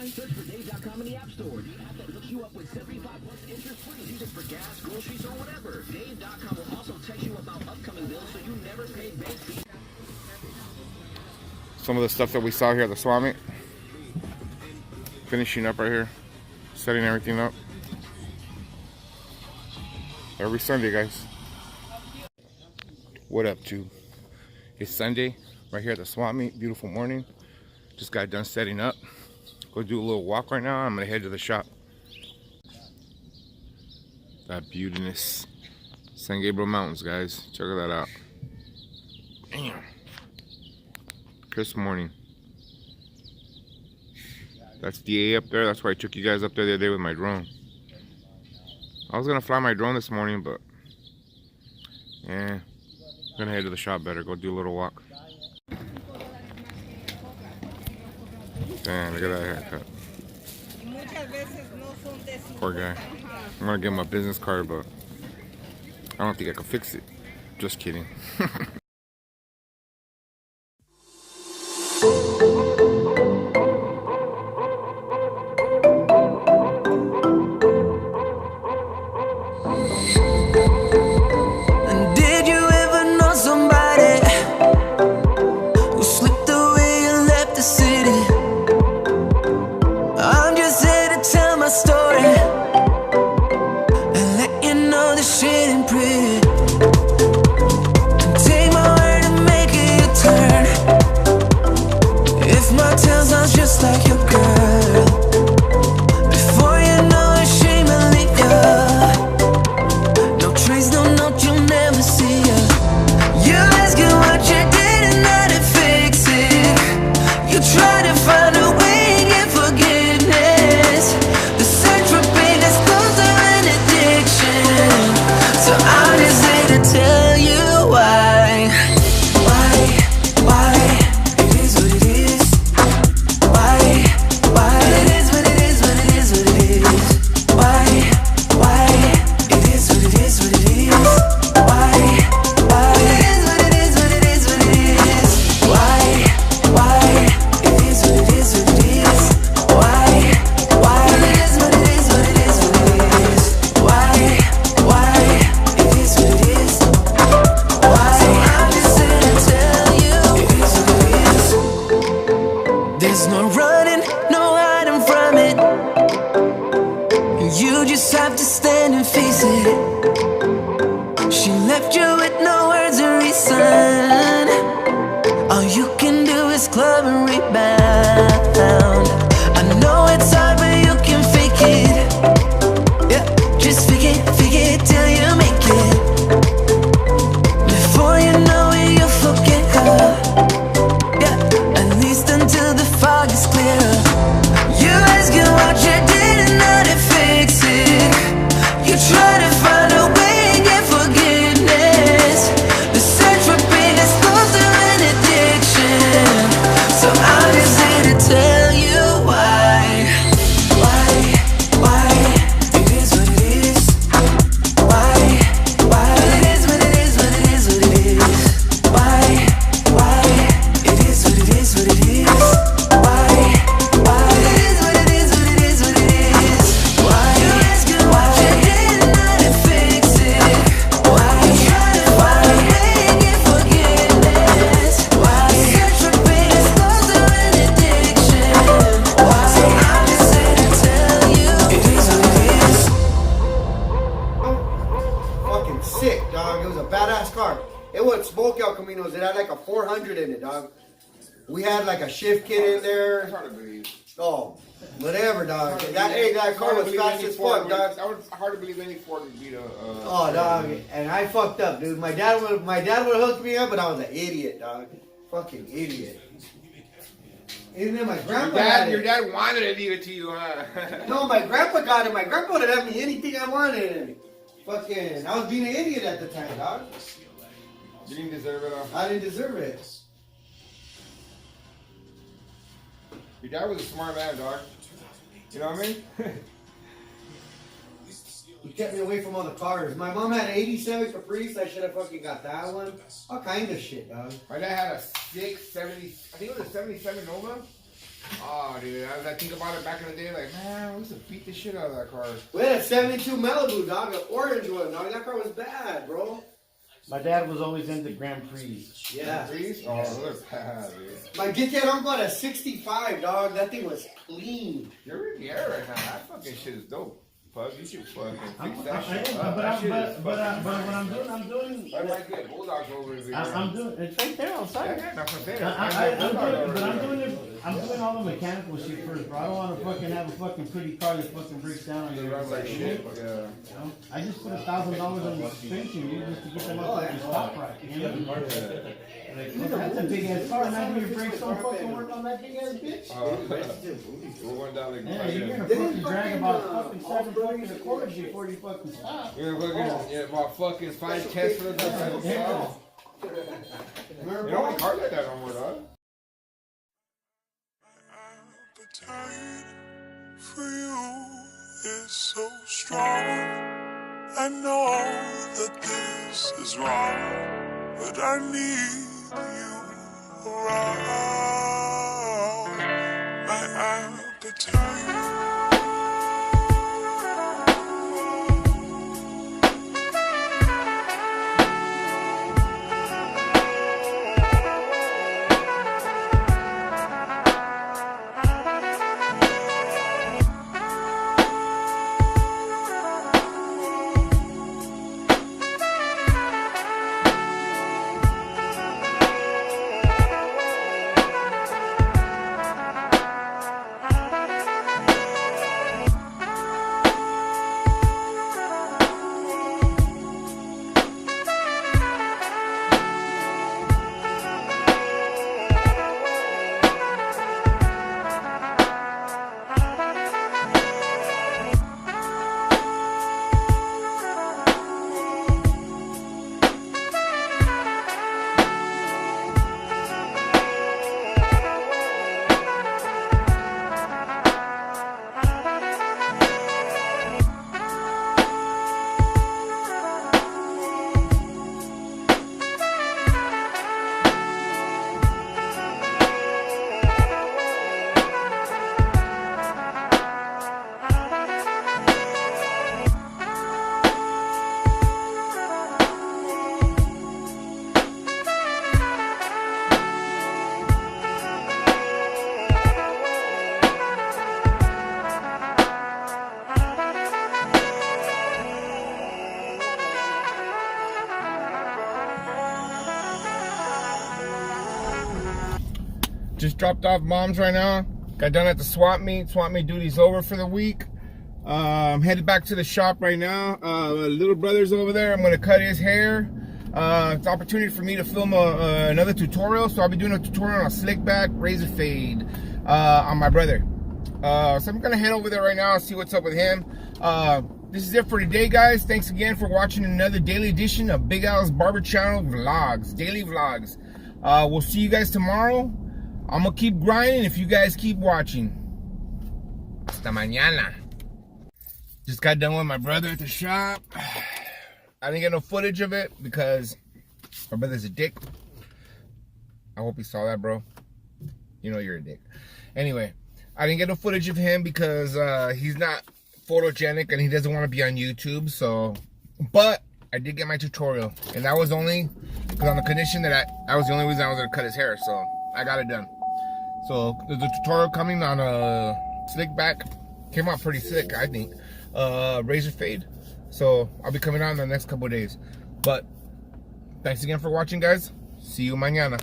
online, search for Dave.com in the App Store. The app that hooks you up with 75 plus interest free. Use it for gas, groceries, or whatever. Dave.com will also text you about upcoming bills so you never pay bank fees. Some of the stuff that we saw here at the swap meet. Finishing up right here. Setting everything up. Every Sunday, guys. What up, Tube? It's Sunday, right here at the swap meet. Beautiful morning. Just got done setting up. Go do a little walk right now. I'm gonna head to the shop. That beautiness. San Gabriel Mountains, guys. Check that out. Damn. Crisp morning. That's DA up there. That's why I took you guys up there the other day with my drone. I was gonna fly my drone this morning, but yeah, I'm gonna head to the shop better. Go do a little walk. Damn, look at that haircut. Poor guy. I'm gonna give him a business card, but I don't think I can fix it. Just kidding. It had like a 400 in it, dog. We had like a shift kit in there. Hard to believe. Oh, whatever, dog. That car was fast as fuck, dog. That was hard to believe any Ford would beat a. Oh, dog. And I fucked up, dude. My dad would have hooked me up, but I was an idiot, dog. Fucking idiot. And then my grandpa. Your dad wanted to leave it to you, huh? No, my grandpa got it. My grandpa would have me anything I wanted. Fucking, I was being an idiot at the time, dog. You didn't deserve it. I didn't deserve it. Your dad was a smart man, dog. You know what I mean? He kept me away from all the cars. My mom had an 87 Caprice. I should have fucking got that one. All kind of shit, dog. My dad had a 670, I think it was a 77 Nova. Oh, dude, I think about it back in the day, like, man, we used to beat the shit out of that car. We had a 72 Malibu, dog, an orange one, dog. That car was bad, bro. My dad was always into Grand Prix. Yeah. These? Oh, those are bad, dude. My get-that uncle had a 65, dog. That thing was clean. You're in the air right now. That fucking shit is dope. Pug, you should fucking fix that I shit. am, but what I'm doing. I might get bulldogs over here. I'm doing. It's right there outside. Yeah, not from there. I'm doing all the mechanical shit first, bro. I don't want to fucking have a fucking pretty car that fucking breaks down on you. Like shit. Yeah. You know? I just put $1,000 on the suspension, dude, just to get them up to the stop right. You know? That's a big ass car. Imagine your brakes don't fucking work on that big ass bitch. We're going down like Yeah, you're gonna fucking drag about fucking 7 fucking quarters before you fucking stop. You're fucking, yeah, about fucking 5 Teslas. Yeah. You don't want cars like that no more, dog. Appetite for you is so strong. I know that this is wrong, but I need you around. My appetite. Just dropped off mom's right now. Got done at the swap meet. Swap meet duty's over for the week. I'm headed back to the shop right now. Little brother's over there. I'm gonna cut his hair. It's an opportunity for me to film another tutorial. So I'll be doing a tutorial on slick back, razor fade on my brother. So I'm gonna head over there right now and see what's up with him. This is it for today, guys. Thanks again for watching another daily edition of Big Al's Barber Channel vlogs, daily vlogs. We'll see you guys tomorrow. I'm gonna keep grinding if you guys keep watching. Hasta mañana. Just got done with my brother at the shop. I didn't get no footage of it because my brother's a dick. I hope he saw that, bro. You know you're a dick. Anyway, I didn't get no footage of him because he's not photogenic and he doesn't want to be on YouTube. So, but I did get my tutorial, and that was only because on the condition that that was the only reason I was gonna cut his hair. So I got it done. So there's a tutorial coming on a slick back. Came out pretty sick, I think. Razor fade. So I'll be coming out in the next couple of days. But thanks again for watching, guys. See you mañana.